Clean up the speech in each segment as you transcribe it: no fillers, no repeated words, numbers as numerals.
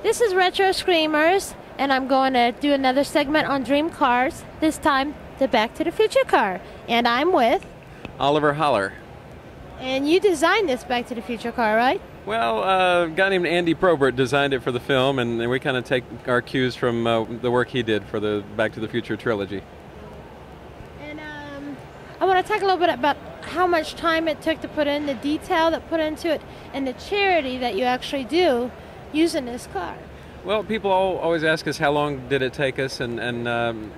This is Retro Screamers, and I'm going to do another segment on dream cars, this time the Back to the Future car. And I'm with... Oliver Holler. And you designed this Back to the Future car, right? Well, a guy named Andy Probert designed it for the film, and we kind of take our cues from the work he did for the Back to the Future trilogy. And I want to talk a little bit about how much time it took to put in, the detail that put into it, and the charity that you actually do using this car. Well, people always ask us how long did it take us, and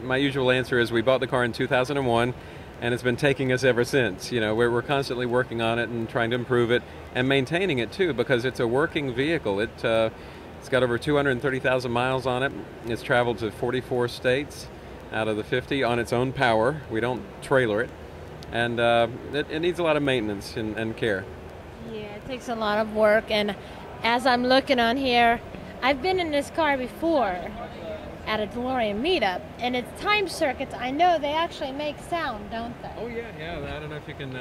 my usual answer is we bought the car in 2001, and it's been taking us ever since. You know, we're constantly working on it and trying to improve it and maintaining it too, because it's a working vehicle. It's got over 230,000 miles on it. It's traveled to 44 states out of the 50 on its own power. We don't trailer it, and it needs a lot of maintenance and care. Yeah, it takes a lot of work, and as I'm looking on here, I've been in this car before at a DeLorean meetup, and it's time circuits. I know they actually make sound, don't they? Oh yeah. I don't know if you can.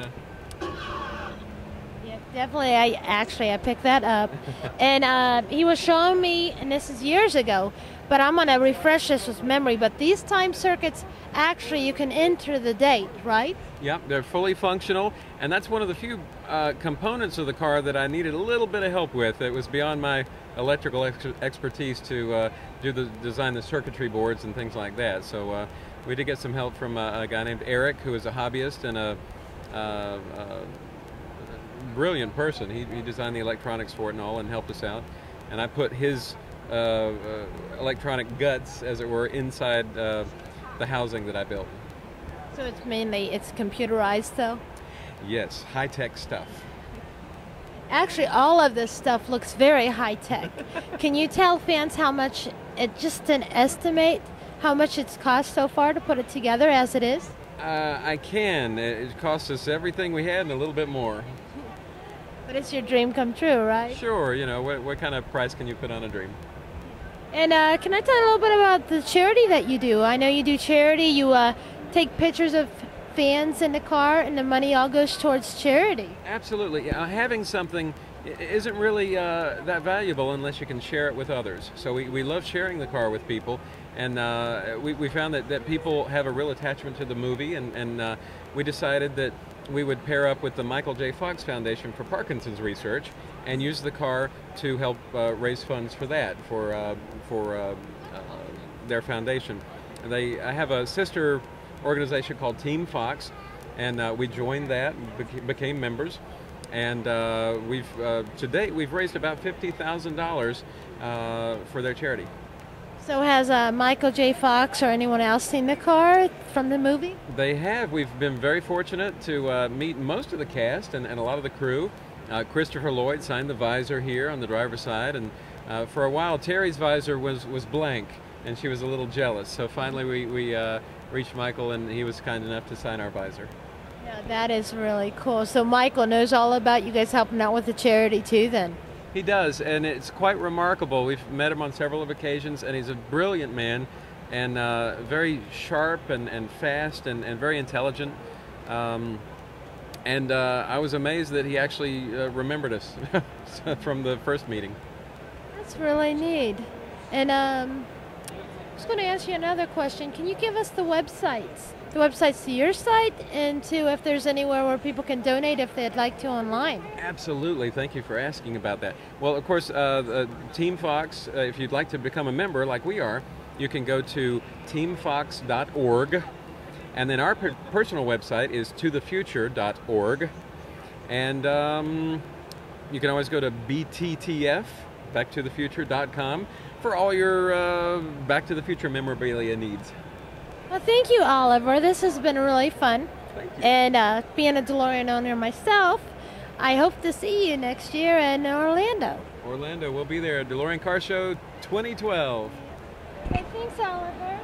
Yeah, definitely. I picked that up, and he was showing me, and this is years ago, but I'm gonna refresh this with memory. But these time circuits, actually, you can enter the date, right? Yep, they're fully functional, and that's one of the few components of the car that I needed a little bit of help with. It was beyond my electrical expertise to design the circuitry boards and things like that. So we did get some help from a guy named Eric, who is a hobbyist and a brilliant person. He designed the electronics for it and all, and helped us out. And I put his electronic guts, as it were, inside the housing that I built. So it's computerized, though? Yes, high-tech stuff. Actually, all of this stuff looks very high-tech. Can you tell fans how much, just an estimate, how much it's cost so far to put it together as it is? I can. It cost us everything we had and a little bit more. But it's your dream come true, right? Sure. You know, what kind of price can you put on a dream? And can I tell a little bit about the charity that you do? I know you do charity. You take pictures of fans in the car, and the money all goes towards charity. Absolutely. Having something isn't really that valuable unless you can share it with others. So we love sharing the car with people, and we found that people have a real attachment to the movie, and we decided that we would pair up with the Michael J. Fox Foundation for Parkinson's Research and use the car to help raise funds for that, for their foundation. I have a sister organization called Team Fox, and we joined that and became members, and to date we've raised about $50,000 for their charity. So has Michael J. Fox or anyone else seen the car from the movie? They have. We've been very fortunate to meet most of the cast and a lot of the crew. Christopher Lloyd signed the visor here on the driver's side, and for a while Terry's visor was blank, and she was a little jealous. So finally we reached Michael, and he was kind enough to sign our visor. Yeah, that is really cool. So Michael knows all about you guys helping out with the charity too, then? He does, and it's quite remarkable. We've met him on several occasions, and he's a brilliant man, and very sharp and fast and very intelligent. And I was amazed that he actually remembered us from the first meeting. That's really neat. And I was going to ask you another question. Can you give us the websites? The websites to your site, and to if there's anywhere where people can donate if they'd like to online. Absolutely. Thank you for asking about that. Well, of course, Team Fox, if you'd like to become a member like we are, you can go to teamfox.org. And then our personal website is tothefuture.org. And you can always go to BTTF, backtothefuture.com, for all your Back to the Future memorabilia needs. Well, thank you, Oliver. This has been really fun. Thank you. And being a DeLorean owner myself, I hope to see you next year in Orlando. Orlando, we'll be there. DeLorean Car Show 2012. Okay, thanks, Oliver.